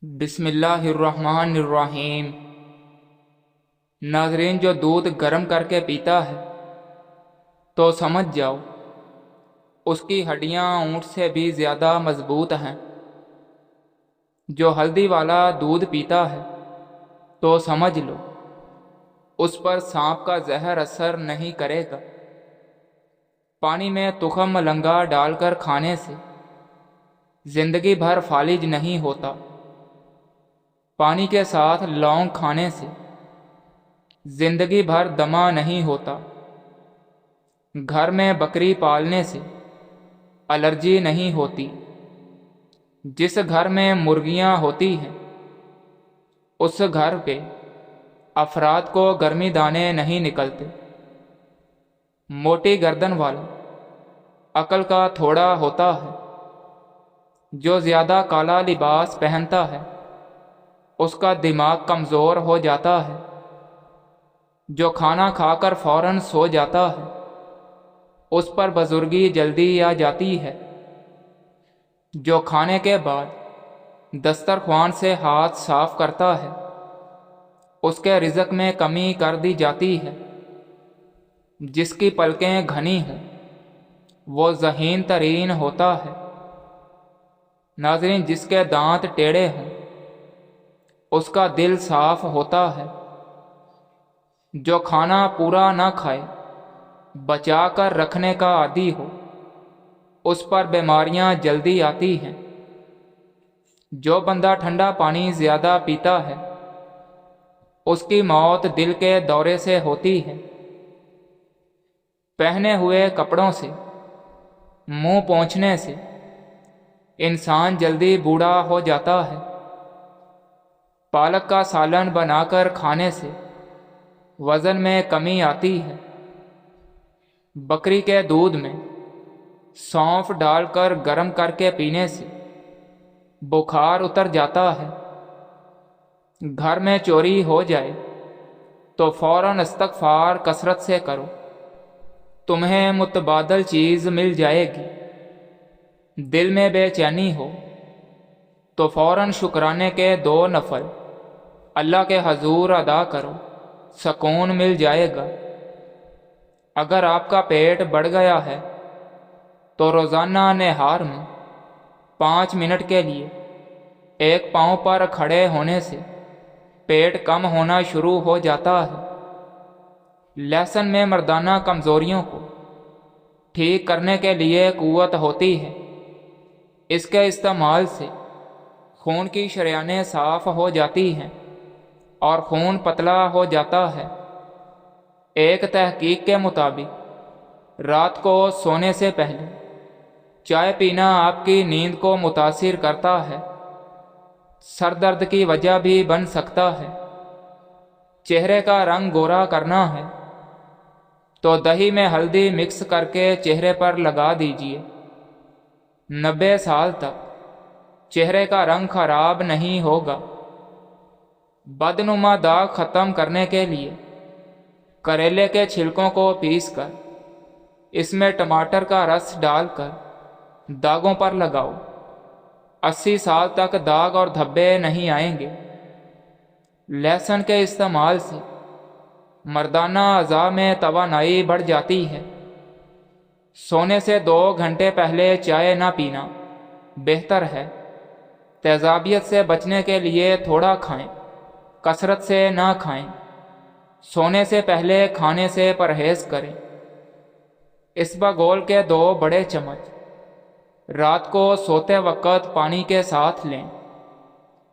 بسم اللہ الرحمن الرحیم۔ ناظرین، جو دودھ گرم کر کے پیتا ہے تو سمجھ جاؤ اس کی ہڈیاں اونٹ سے بھی زیادہ مضبوط ہیں۔ جو ہلدی والا دودھ پیتا ہے تو سمجھ لو اس پر سانپ کا زہر اثر نہیں کرے گا۔ پانی میں تخم ملنگا ڈال کر کھانے سے زندگی بھر فالج نہیں ہوتا۔ پانی کے ساتھ لونگ کھانے سے زندگی بھر دمہ نہیں ہوتا۔ گھر میں بکری پالنے سے الرجی نہیں ہوتی۔ جس گھر میں مرغیاں ہوتی ہیں اس گھر کے افراد کو گرمی دانے نہیں نکلتے۔ موٹی گردن والا عقل کا تھوڑا ہوتا ہے۔ جو زیادہ کالا لباس پہنتا ہے اس کا دماغ کمزور ہو جاتا ہے۔ جو کھانا کھا کر فوراً سو جاتا ہے اس پر بزرگی جلدی آ جاتی ہے۔ جو کھانے کے بعد دسترخوان سے ہاتھ صاف کرتا ہے اس کے رزق میں کمی کر دی جاتی ہے۔ جس کی پلکیں گھنی ہوں وہ ذہین ترین ہوتا ہے۔ ناظرین، جس کے دانت ٹیڑھے ہوں اس کا دل صاف ہوتا ہے۔ جو کھانا پورا نہ کھائے بچا کر رکھنے کا عادی ہو اس پر بیماریاں جلدی آتی ہیں۔ جو بندہ ٹھنڈا پانی زیادہ پیتا ہے اس کی موت دل کے دورے سے ہوتی ہے۔ پہنے ہوئے کپڑوں سے منہ پونچھنے سے انسان جلدی بوڑھا ہو جاتا ہے۔ پالک کا سالن بنا کر کھانے سے وزن میں کمی آتی ہے۔ بکری کے دودھ میں سونف ڈال کر گرم کر کے پینے سے بخار اتر جاتا ہے۔ گھر میں چوری ہو جائے تو فوراً استغفار کثرت سے کرو، تمہیں متبادل چیز مل جائے گی۔ دل میں بے چینی ہو تو فوراً شکرانے کے 2 نفل اللہ کے حضور ادا کرو، سکون مل جائے گا۔ اگر آپ کا پیٹ بڑھ گیا ہے تو روزانہ نہار میں 5 منٹ کے لیے ایک پاؤں پر کھڑے ہونے سے پیٹ کم ہونا شروع ہو جاتا ہے۔ لہسن میں مردانہ کمزوریوں کو ٹھیک کرنے کے لیے قوت ہوتی ہے۔ اس کے استعمال سے خون کی شریانیں صاف ہو جاتی ہیں اور خون پتلا ہو جاتا ہے۔ ایک تحقیق کے مطابق رات کو سونے سے پہلے چائے پینا آپ کی نیند کو متاثر کرتا ہے، سر درد کی وجہ بھی بن سکتا ہے۔ چہرے کا رنگ گورا کرنا ہے تو دہی میں ہلدی مکس کر کے چہرے پر لگا دیجیے۔ 90 سال تک چہرے کا رنگ خراب نہیں ہوگا۔ بدنما داغ ختم کرنے کے لیے کریلے کے چھلکوں کو پیس کر اس میں ٹماٹر کا رس ڈال کر داغوں پر لگاؤ۔ 80 سال تک داغ اور دھبے نہیں آئیں گے۔ لہسن کے استعمال سے مردانہ اعضاء میں توانائی بڑھ جاتی ہے۔ سونے سے 2 گھنٹے پہلے چائے نہ پینا بہتر ہے۔ تیزابیت سے بچنے کے لیے تھوڑا کھائیں، کثرت سے نہ کھائیں۔ سونے سے پہلے کھانے سے پرہیز کریں۔ اسبغول کے 2 بڑے چمچ رات کو سوتے وقت پانی کے ساتھ لیں۔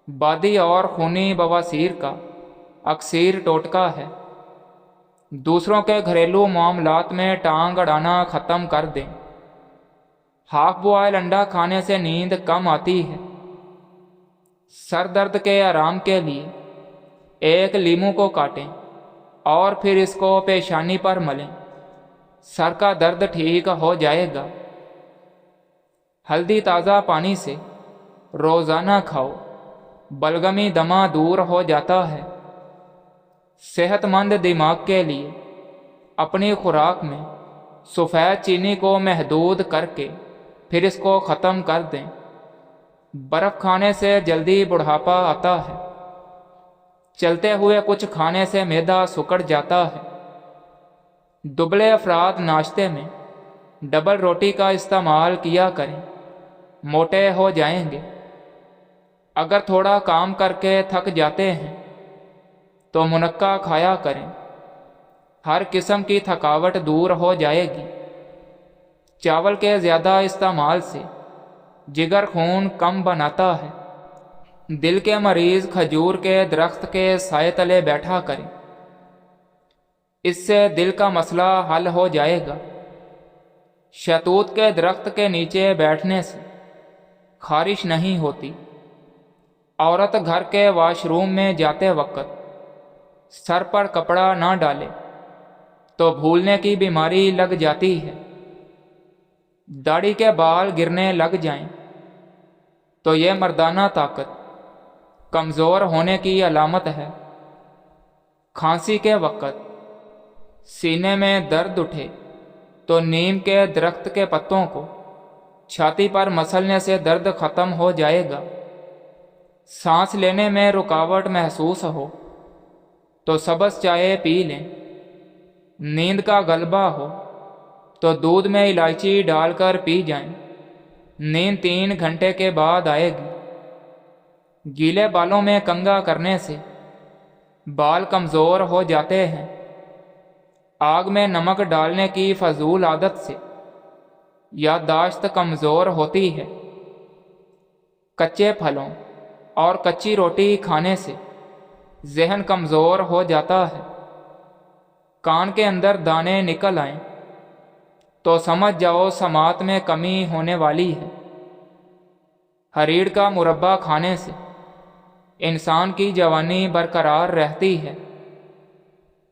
بادی اور خونی بواسیر کا اکثیر ٹوٹکا ہے۔ دوسروں کے گھریلو معاملات میں ٹانگ اڑانا ختم کر دیں۔ ہاف بوائل انڈا کھانے سے نیند کم آتی ہے۔ سر درد کے آرام کے لیے ایک لیموں کو کاٹیں اور پھر اس کو پیشانی پر ملیں، سر کا درد ٹھیک ہو جائے گا۔ ہلدی تازہ پانی سے روزانہ کھاؤ، بلغمی دمہ دور ہو جاتا ہے۔ صحت مند دماغ کے لیے اپنی خوراک میں سفید چینی کو محدود کر کے پھر اس کو ختم کر دیں۔ برف کھانے سے جلدی بڑھاپا آتا ہے، چلتے ہوئے کچھ کھانے سے معدہ سکڑ جاتا ہے۔ دبلے افراد ناشتے میں ڈبل روٹی کا استعمال کیا کریں، موٹے ہو جائیں گے۔ اگر تھوڑا کام کر کے تھک جاتے ہیں تو منقع کھایا کریں، ہر قسم کی تھکاوٹ دور ہو جائے گی۔ چاول کے زیادہ استعمال سے جگر خون کم بناتا ہے۔ دل کے مریض کھجور کے درخت کے سائے تلے بیٹھا کریں، اس سے دل کا مسئلہ حل ہو جائے گا۔ شہتوت کے درخت کے نیچے بیٹھنے سے خارش نہیں ہوتی۔ عورت گھر کے واش روم میں جاتے وقت سر پر کپڑا نہ ڈالے تو بھولنے کی بیماری لگ جاتی ہے۔ داڑھی کے بال گرنے لگ جائیں تو یہ مردانہ طاقت کمزور ہونے کی علامت ہے۔ کھانسی کے وقت سینے میں درد اٹھے تو نیم کے درخت کے پتوں کو چھاتی پر مسلنے سے درد ختم ہو جائے گا۔ سانس لینے میں رکاوٹ محسوس ہو تو سبز چائے پی لیں۔ نیند کا غلبہ ہو تو دودھ میں الائچی ڈال کر پی جائیں۔ نیند 3 گھنٹے کے بعد آئے گی۔ گیلے بالوں میں کنگھا کرنے سے بال کمزور ہو جاتے ہیں۔ آگ میں نمک ڈالنے کی فضول عادت سے یادداشت کمزور ہوتی ہے۔ کچے پھلوں اور کچی روٹی کھانے سے ذہن کمزور ہو جاتا ہے۔ کان کے اندر دانے نکل آئیں تو سمجھ جاؤ سماعت میں کمی ہونے والی ہے۔ ہریڑ کا مربع کھانے سے انسان کی جوانی برقرار رہتی ہے۔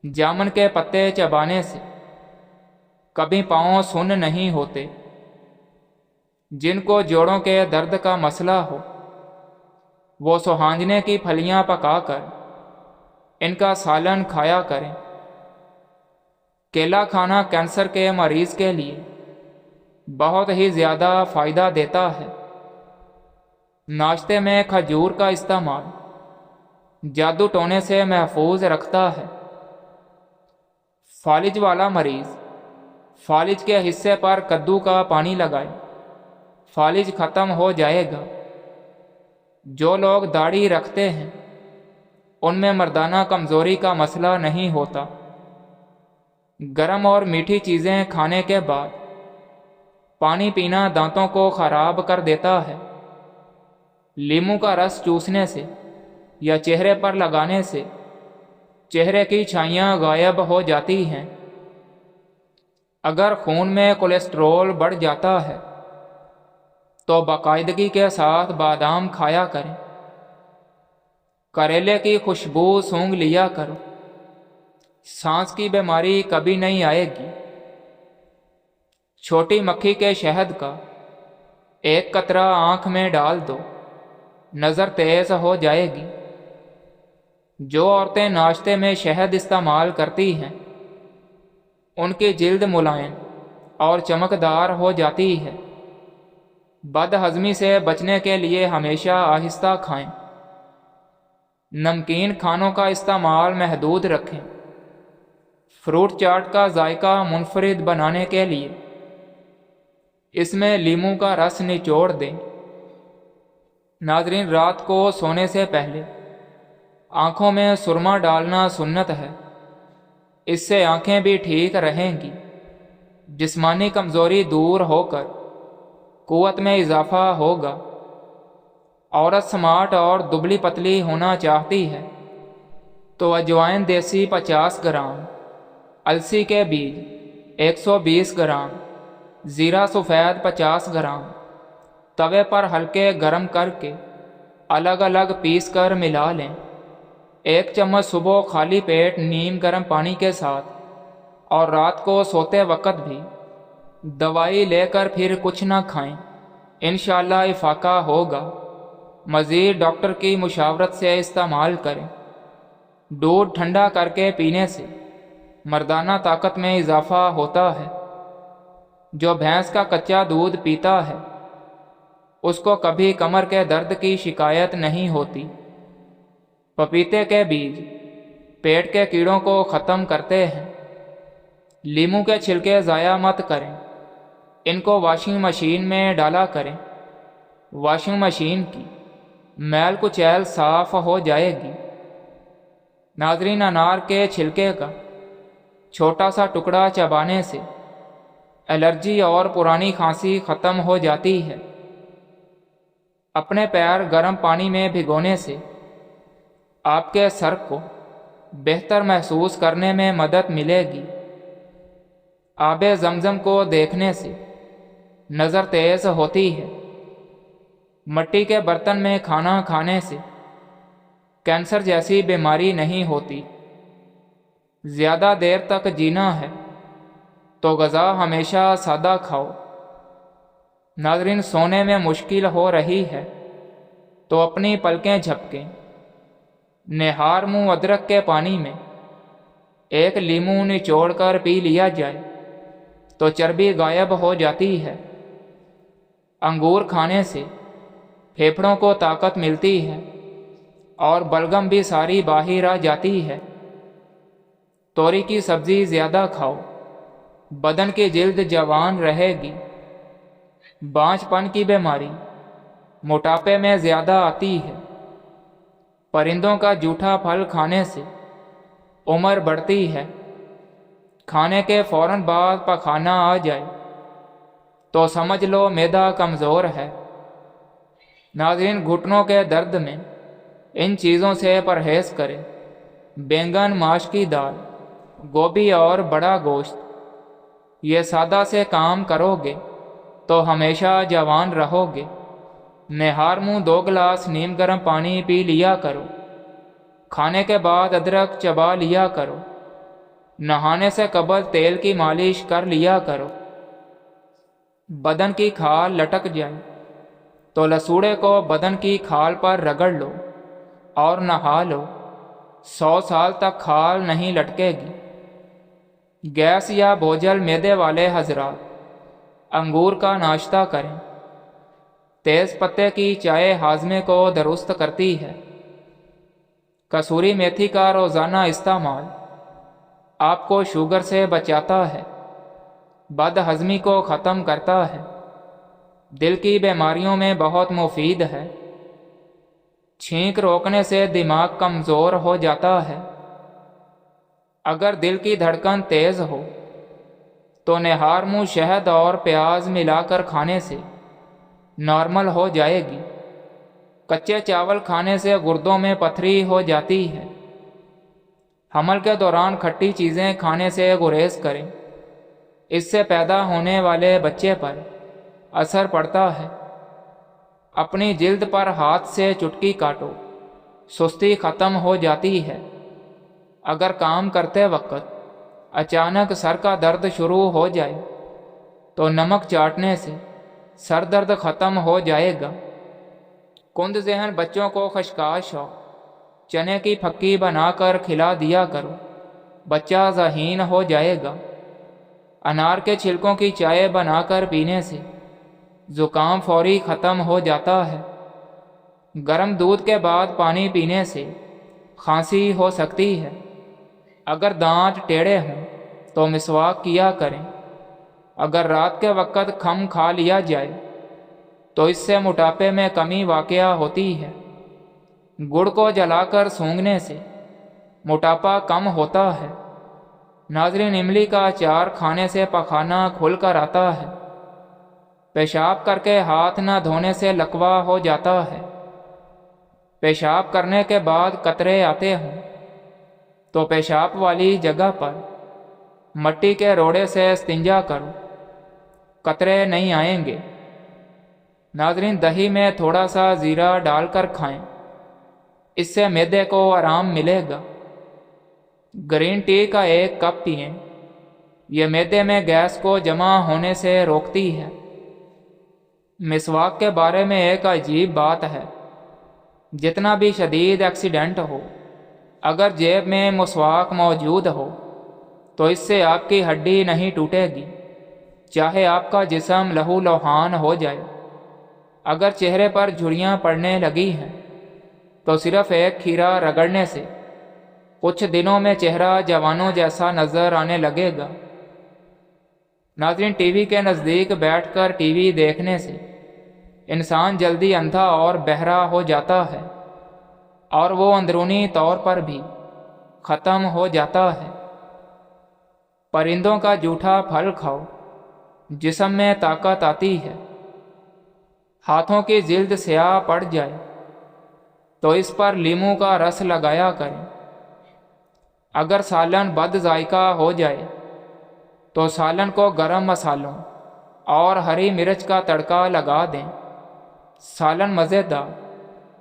جامن کے پتے چبانے سے کبھی پاؤں سن نہیں ہوتے۔ جن کو جوڑوں کے درد کا مسئلہ ہو وہ سوہانجنے کی پھلیاں پکا کر ان کا سالن کھایا کریں۔ کیلا کھانا کینسر کے مریض کے لیے بہت ہی زیادہ فائدہ دیتا ہے۔ ناشتے میں کھجور کا استعمال جادو ٹونے سے محفوظ رکھتا ہے۔ فالج والا مریض فالج کے حصے پر کدو کا پانی لگائے، فالج ختم ہو جائے گا۔ جو لوگ داڑھی رکھتے ہیں ان میں مردانہ کمزوری کا مسئلہ نہیں ہوتا۔ گرم اور میٹھی چیزیں کھانے کے بعد پانی پینا دانتوں کو خراب کر دیتا ہے۔ لیموں کا رس چوسنے سے یا چہرے پر لگانے سے چہرے کی چھائیاں غائب ہو جاتی ہیں۔ اگر خون میں کولیسٹرول بڑھ جاتا ہے تو باقاعدگی کے ساتھ بادام کھایا کریں۔ کریلے کی خوشبو سونگھ لیا کرو، سانس کی بیماری کبھی نہیں آئے گی۔ چھوٹی مکھی کے شہد کا 1 قطرہ آنکھ میں ڈال دو، نظر تیز ہو جائے گی۔ جو عورتیں ناشتے میں شہد استعمال کرتی ہیں ان کی جلد ملائم اور چمکدار ہو جاتی ہے۔ بد ہضمی سے بچنے کے لیے ہمیشہ آہستہ کھائیں۔ نمکین کھانوں کا استعمال محدود رکھیں۔ فروٹ چاٹ کا ذائقہ منفرد بنانے کے لیے اس میں لیموں کا رس نچوڑ دیں۔ ناظرین، رات کو سونے سے پہلے آنکھوں میں سرما ڈالنا سنت ہے۔ اس سے آنکھیں بھی ٹھیک رہیں گی، جسمانی کمزوری دور ہو کر قوت میں اضافہ ہوگا۔ عورت سمارٹ اور دبلی پتلی ہونا چاہتی ہے تو اجوائن دیسی 50 گرام، السی کے بیج 120 گرام، زیرہ سفید 50 گرام توے پر ہلکے گرم کر کے الگ الگ پیس کر ملا لیں۔ 1 چمچ صبح خالی پیٹ نیم گرم پانی کے ساتھ، اور رات کو سوتے وقت بھی دوائی لے کر پھر کچھ نہ کھائیں، انشاءاللہ افاقہ ہوگا۔ مزید ڈاکٹر کی مشاورت سے استعمال کریں۔ دودھ ٹھنڈا کر کے پینے سے مردانہ طاقت میں اضافہ ہوتا ہے۔ جو بھینس کا کچا دودھ پیتا ہے اس کو کبھی کمر کے درد کی شکایت نہیں ہوتی۔ پپیتے کے بیج پیٹ کے کیڑوں کو ختم کرتے ہیں۔ لیموں کے چھلکے ضائع مت کریں، ان کو واشنگ مشین میں ڈالا کریں۔ واشنگ مشین کی میل کچیل صاف ہو جائے گی۔ ناظرین، انار کے چھلکے کا چھوٹا سا ٹکڑا چبانے سے الرجی اور پرانی کھانسی ختم ہو جاتی ہے۔ اپنے پیر گرم پانی میں بھگونے سے آپ کے سر کو بہتر محسوس کرنے میں مدد ملے گی۔ آب زمزم کو دیکھنے سے نظر تیز ہوتی ہے۔ مٹی کے برتن میں کھانا کھانے سے کینسر جیسی بیماری نہیں ہوتی۔ زیادہ دیر تک جینا ہے تو غذا ہمیشہ سادہ کھاؤ۔ ناظرین، سونے میں مشکل ہو رہی ہے تو اپنی پلکیں جھپکیں۔ نہار منہ ادرک کے پانی میں ایک لیموں نچوڑ کر پی لیا جائے تو چربی غائب ہو جاتی ہے۔ انگور کھانے سے پھیپھڑوں کو طاقت ملتی ہے اور بلغم بھی ساری باہر آ جاتی ہے۔ توری کی سبزی زیادہ کھاؤ، بدن کی جلد جوان رہے گی۔ بانجھ پن کی بیماری موٹاپے میں زیادہ آتی ہے۔ پرندوں کا جھوٹا پھل کھانے سے عمر بڑھتی ہے۔ کھانے کے فوراً بعد پخانہ آ جائے تو سمجھ لو معدہ کمزور ہے۔ ناظرین، گھٹنوں کے درد میں ان چیزوں سے پرہیز کریں۔ بینگن، ماش کی دال، گوبھی اور بڑا گوشت۔ یہ سادہ سے کام کرو گے تو ہمیشہ جوان رہو گے۔ نہار منہ 2 گلاس نیم گرم پانی پی لیا کرو۔ کھانے کے بعد ادرک چبا لیا کرو۔ نہانے سے قبل تیل کی مالش کر لیا کرو۔ بدن کی کھال لٹک جائے تو لسوڑے کو بدن کی کھال پر رگڑ لو اور نہا لو۔ 100 سال تک کھال نہیں لٹکے گی۔ گیس یا بوجھل معدے والے حضرات انگور کا ناشتہ کریں۔ تیز پتے کی چائے ہاضمے کو درست کرتی ہے۔ کسوری میتھی کا روزانہ استعمال آپ کو شوگر سے بچاتا ہے، بد ہضمی کو ختم کرتا ہے، دل کی بیماریوں میں بہت مفید ہے۔ چھینک روکنے سے دماغ کمزور ہو جاتا ہے۔ اگر دل کی دھڑکن تیز ہو تو نہار منہ شہد اور پیاز ملا کر کھانے سے نارمل ہو جائے گی۔ کچے چاول کھانے سے گردوں میں پتھری ہو جاتی ہے۔ حمل کے دوران کھٹی چیزیں کھانے سے گریز کریں، اس سے پیدا ہونے والے بچے پر اثر پڑتا ہے۔ اپنی جلد پر ہاتھ سے چٹکی کاٹو، سستی ختم ہو جاتی ہے۔ اگر کام کرتے وقت اچانک سر کا درد شروع ہو جائے تو نمک چاٹنے سے سر درد ختم ہو جائے گا۔ کند ذہن بچوں کو خشخاش ہو چنے کی پھکی بنا کر کھلا دیا کرو، بچہ ذہین ہو جائے گا۔ انار کے چھلکوں کی چائے بنا کر پینے سے زکام فوری ختم ہو جاتا ہے۔ گرم دودھ کے بعد پانی پینے سے کھانسی ہو سکتی ہے۔ اگر دانت ٹیڑھے ہوں تو مسواک کیا کریں۔ اگر رات کے وقت کھم کھا لیا جائے تو اس سے موٹاپے میں کمی واقع ہوتی ہے۔ گڑ کو جلا کر سونگھنے سے موٹاپا کم ہوتا ہے۔ ناظرین، املی کا اچار کھانے سے پخانہ کھل کر آتا ہے۔ پیشاب کر کے ہاتھ نہ دھونے سے لکوہ ہو جاتا ہے۔ پیشاب کرنے کے بعد قطرے آتے ہوں تو پیشاب والی جگہ پر مٹی کے روڑے سے استنجا کرو، قطرے نہیں آئیں گے۔ ناظرین، دہی میں تھوڑا سا زیرہ ڈال کر کھائیں، اس سے معدے کو آرام ملے گا۔ گرین ٹی کا 1 کپ پئیں، یہ معدے میں گیس کو جمع ہونے سے روکتی ہے۔ مسواک کے بارے میں ایک عجیب بات ہے، جتنا بھی شدید ایکسیڈنٹ ہو، اگر جیب میں مسواک موجود ہو تو اس سے آپ کی ہڈی نہیں ٹوٹے گی، چاہے آپ کا جسم لہو لوہان ہو جائے۔ اگر چہرے پر جھریاں پڑنے لگی ہیں تو صرف ایک کھیرا رگڑنے سے کچھ دنوں میں چہرہ جوانوں جیسا نظر آنے لگے گا۔ ناظرین، ٹی وی کے نزدیک بیٹھ کر ٹی وی دیکھنے سے انسان جلدی اندھا اور بہرا ہو جاتا ہے، اور وہ اندرونی طور پر بھی ختم ہو جاتا ہے۔ پرندوں کا جھوٹا پھل کھاؤ، جسم میں طاقت آتی ہے۔ ہاتھوں کی جلد سیاہ پڑ جائے تو اس پر لیموں کا رس لگایا کریں۔ اگر سالن بد ذائقہ ہو جائے تو سالن کو گرم مسالوں اور ہری مرچ کا تڑکا لگا دیں، سالن مزیدار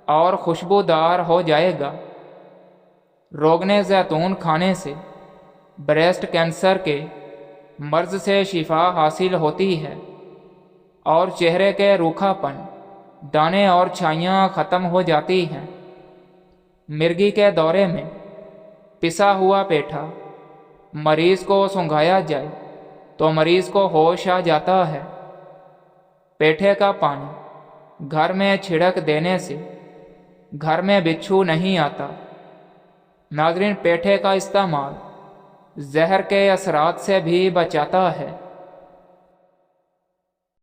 اور خوشبودار ہو جائے گا۔ روغن زیتون کھانے سے بریسٹ کینسر کے مرض سے شفا حاصل ہوتی ہے اور چہرے کے روکھا پن، دانے اور چھائیاں ختم ہو جاتی ہیں۔ مرگی کے دورے میں پسا ہوا پیٹھا مریض کو سنگھایا جائے تو مریض کو ہوش آ جاتا ہے۔ پیٹھے کا پانی گھر میں چھڑک دینے سے گھر میں بچھو نہیں آتا۔ ناظرین، پیٹھے کا استعمال زہر کے اثرات سے بھی بچاتا ہے۔